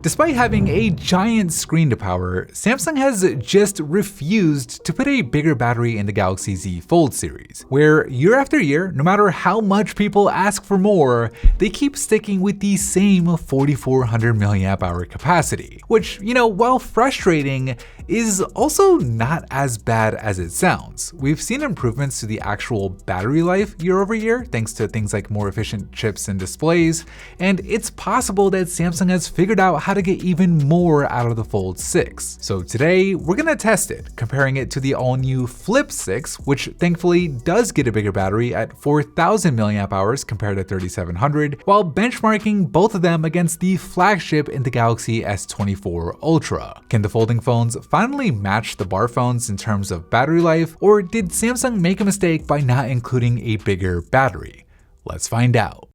Despite having a giant screen to power, Samsung has just refused to put a bigger battery in the Galaxy Z Fold series, where year after year, no matter how much people ask for more, they keep sticking with the same 4400 mAh capacity, which, while frustrating, is also not as bad as it sounds. We've seen improvements to the actual battery life year over year, thanks to things like more efficient chips and displays, and it's possible that Samsung has figured out how to get even more out of the Fold 6. So today, we're gonna test it, comparing it to the all-new Flip 6, which thankfully does get a bigger battery at 4000 mAh compared to 3700, while benchmarking both of them against the flagship in the Galaxy S24 Ultra. Can the folding phones finally match the bar phones in terms of battery life, or did Samsung make a mistake by not including a bigger battery? Let's find out.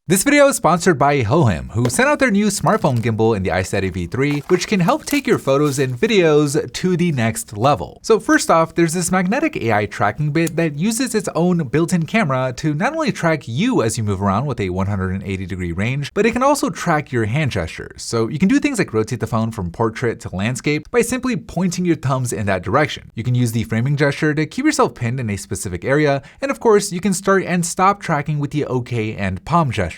This video is sponsored by Hohem, who sent out their new smartphone gimbal in the iSteady V3, which can help take your photos and videos to the next level. So first off, there's this magnetic AI tracking bit that uses its own built-in camera to not only track you as you move around with a 180-degree range, but it can also track your hand gestures. So you can do things like rotate the phone from portrait to landscape by simply pointing your thumbs in that direction. You can use the framing gesture to keep yourself pinned in a specific area, and of course, you can start and stop tracking with the OK and palm gesture.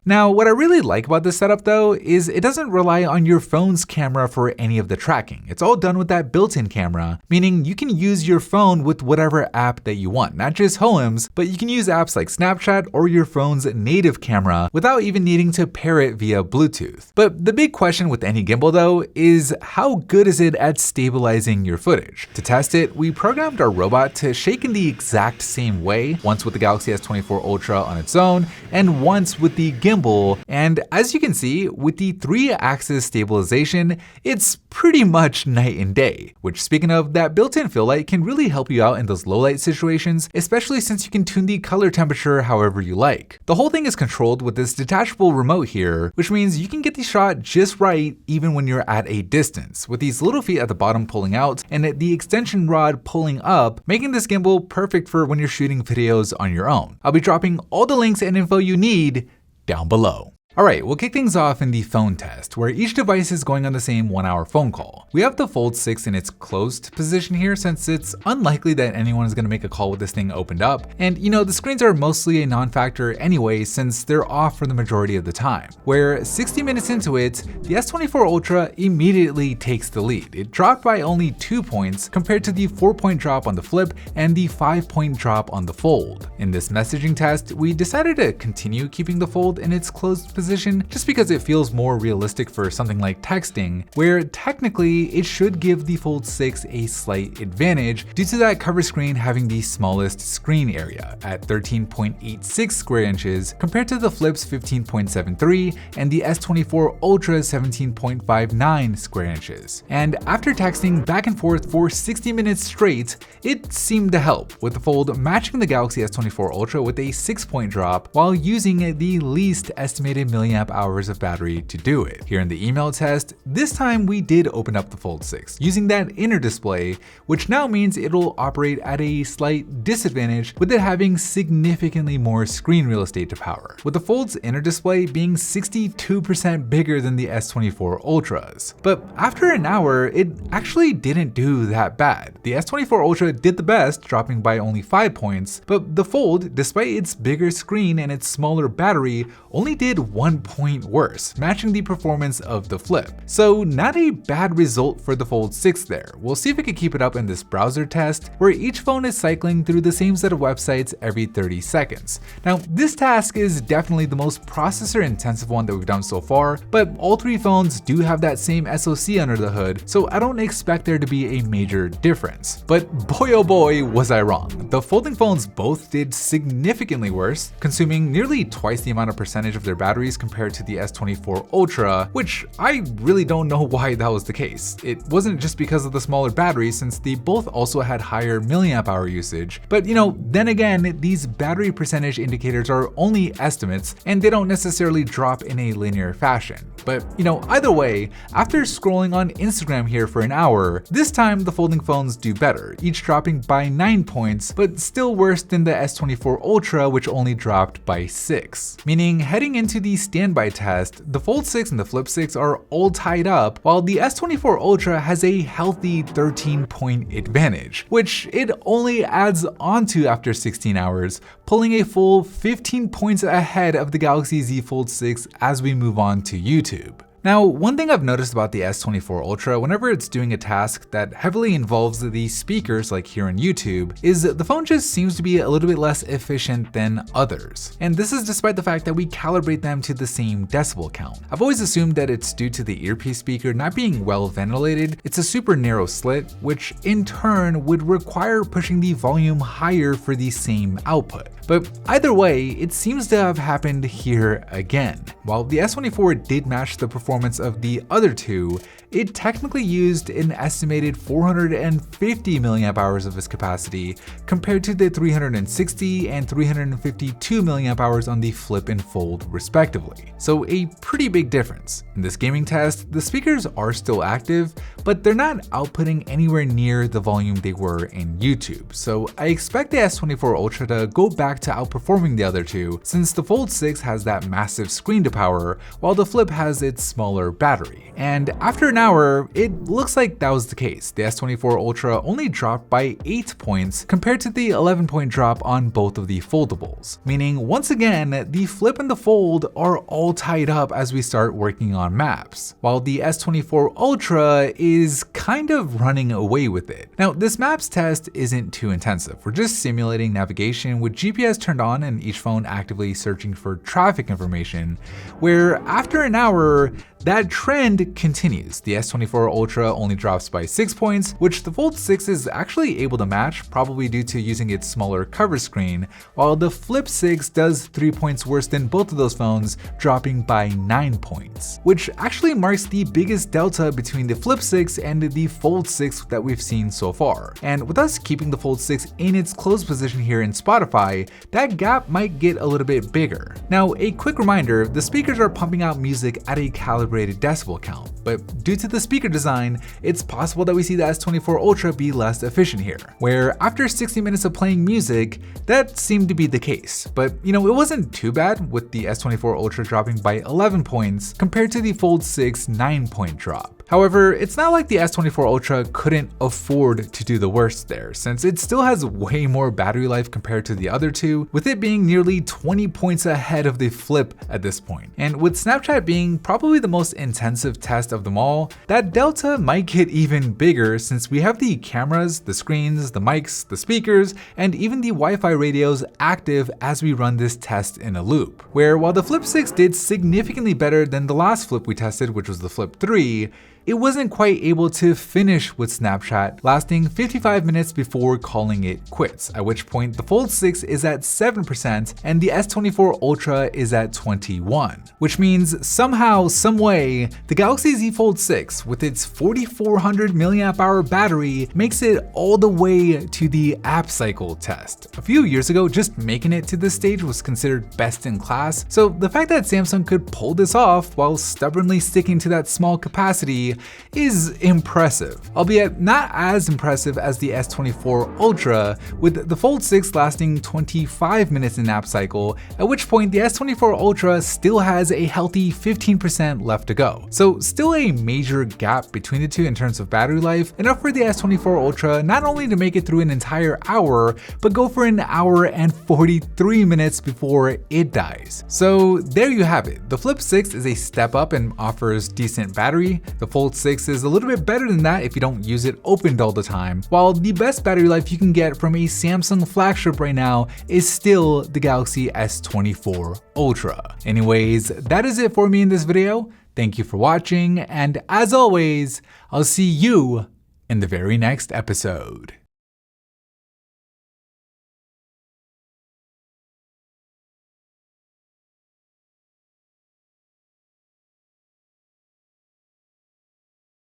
Now, what I really like about this setup though is it doesn't rely on your phone's camera for any of the tracking. It's all done with that built-in camera, meaning you can use your phone with whatever app that you want, not just Hohem's, but you can use apps like Snapchat or your phone's native camera without even needing to pair it via Bluetooth. But the big question with any gimbal though is how good is it at stabilizing your footage? To test it, we programmed our robot to shake in the exact same way, once with the Galaxy S24 Ultra on its own, and once with the gimbal, and as you can see, with the 3-axis stabilization, it's pretty much night and day, which, speaking of, that built-in fill light can really help you out in those low light situations, especially since you can tune the color temperature however you like. The whole thing is controlled with this detachable remote here, which means you can get the shot just right even when you're at a distance, with these little feet at the bottom pulling out and the extension rod pulling up, making this gimbal perfect for when you're shooting videos on your own. I'll be dropping all the links and info you need down below. Alright, we'll kick things off in the phone test, where each device is going on the same 1-hour phone call. We have the Fold 6 in its closed position here, since it's unlikely that anyone is going to make a call with this thing opened up, and the screens are mostly a non-factor anyway since they're off for the majority of the time. Where 60 minutes into it, the S24 Ultra immediately takes the lead. It dropped by only 2 points compared to the 4-point drop on the Flip and the 5-point drop on the Fold. In this messaging test, we decided to continue keeping the Fold in its closed position just because it feels more realistic for something like texting, where technically it should give the Fold 6 a slight advantage due to that cover screen having the smallest screen area at 13.86 square inches compared to the Flip's 15.73 and the S24 Ultra's 17.59 square inches. And after texting back and forth for 60 minutes straight, it seemed to help, with the Fold matching the Galaxy S24 Ultra with a 6-point drop while using the least estimated milliamp hours of battery to do it. Here in the email test, this time we did open up the Fold 6 using that inner display, which now means it'll operate at a slight disadvantage with it having significantly more screen real estate to power, with the Fold's inner display being 62% bigger than the S24 Ultra's. But after an hour, it actually didn't do that bad. The S24 Ultra did the best, dropping by only 5 points, but the Fold, despite its bigger screen and its smaller battery, only did 1 point worse, matching the performance of the Flip. So not a bad result for the Fold 6 there. We'll see if we can keep it up in this browser test, where each phone is cycling through the same set of websites every 30 seconds. Now, this task is definitely the most processor intensive one that we've done so far, but all 3 phones do have that same SoC under the hood, so I don't expect there to be a major difference. But boy oh boy was I wrong. The folding phones both did significantly worse, consuming nearly twice the amount of percentage of their batteries batteries compared to the S24 Ultra, which I really don't know why that was the case. It wasn't just because of the smaller battery, since they both also had higher milliamp hour usage. But then again, these battery percentage indicators are only estimates and they don't necessarily drop in a linear fashion. But either way, after scrolling on Instagram here for an hour, this time the folding phones do better, each dropping by 9 points, but still worse than the S24 Ultra, which only dropped by 6. Meaning, heading into the standby test, the Fold 6 and the Flip 6 are all tied up, while the S24 Ultra has a healthy 13-point advantage, which it only adds onto after 16 hours, pulling a full 15 points ahead of the Galaxy Z Fold 6 as we move on to YouTube. Now, one thing I've noticed about the S24 Ultra whenever it's doing a task that heavily involves the speakers like here on YouTube is the phone just seems to be a little bit less efficient than others. And this is despite the fact that we calibrate them to the same decibel count. I've always assumed that it's due to the earpiece speaker not being well ventilated. It's a super narrow slit, which in turn would require pushing the volume higher for the same output. But either way, it seems to have happened here again. While the S24 did match the performance of the other two, it technically used an estimated 450 milliamp hours of its capacity compared to the 360 and 352 milliamp hours on the Flip and Fold respectively. So a pretty big difference. In this gaming test, the speakers are still active, but they're not outputting anywhere near the volume they were in YouTube. So I expect the S24 Ultra to go back to outperforming the other two, since the Fold 6 has that massive screen to power, while the Flip has its smaller battery. And after an hour, it looks like that was the case. The S24 Ultra only dropped by 8 points compared to the 11-point drop on both of the foldables. Meaning, once again, the Flip and the Fold are all tied up as we start working on maps, while the S24 Ultra is kind of running away with it. Now, this maps test isn't too intensive. We're just simulating navigation with GPS turned on and each phone actively searching for traffic information, where after an hour, that trend continues. The S24 Ultra only drops by 6 points, which the Fold 6 is actually able to match, probably due to using its smaller cover screen, while the Flip 6 does 3 points worse than both of those phones, dropping by 9 points, which actually marks the biggest delta between the Flip 6 and the Fold 6 that we've seen so far. And with us keeping the Fold 6 in its closed position here in Spotify, that gap might get a little bit bigger. Now, a quick reminder, the speakers are pumping out music at a calibrated decibel count, but due to the speaker design, it's possible that we see the S24 Ultra be less efficient here, where after 60 minutes of playing music, that seemed to be the case. But it wasn't too bad, with the S24 Ultra dropping by 11 points compared to the Fold 6 9-point drop. However, it's not like the S24 Ultra couldn't afford to do the worst there, since it still has way more battery life compared to the other two, with it being nearly 20 points ahead of the Flip at this point. And with Snapchat being probably the most intensive test of them all, that delta might get even bigger, since we have the cameras, the screens, the mics, the speakers, and even the Wi-Fi radios active as we run this test in a loop. Where while the Flip 6 did significantly better than the last Flip we tested, which was the Flip 3, it wasn't quite able to finish with Snapchat, lasting 55 minutes before calling it quits, at which point the Fold 6 is at 7% and the S24 Ultra is at 21%, which means somehow, someway, the Galaxy Z Fold 6 with its 4400 mAh battery makes it all the way to the app cycle test. A few years ago, just making it to this stage was considered best in class, so the fact that Samsung could pull this off while stubbornly sticking to that small capacity is impressive, albeit not as impressive as the S24 Ultra, with the Fold 6 lasting 25 minutes in app cycle, at which point the S24 Ultra still has a healthy 15% left to go. So still a major gap between the two in terms of battery life, enough for the S24 Ultra not only to make it through an entire hour, but go for an hour and 43 minutes before it dies. So there you have it. The Flip 6 is a step up and offers decent battery. The Fold 6 is a little bit better than that if you don't use it opened all the time, while the best battery life you can get from a Samsung flagship right now is still the Galaxy S24 Ultra. Anyways, that is it for me in this video. Thank you for watching, and as always, I'll see you in the very next episode.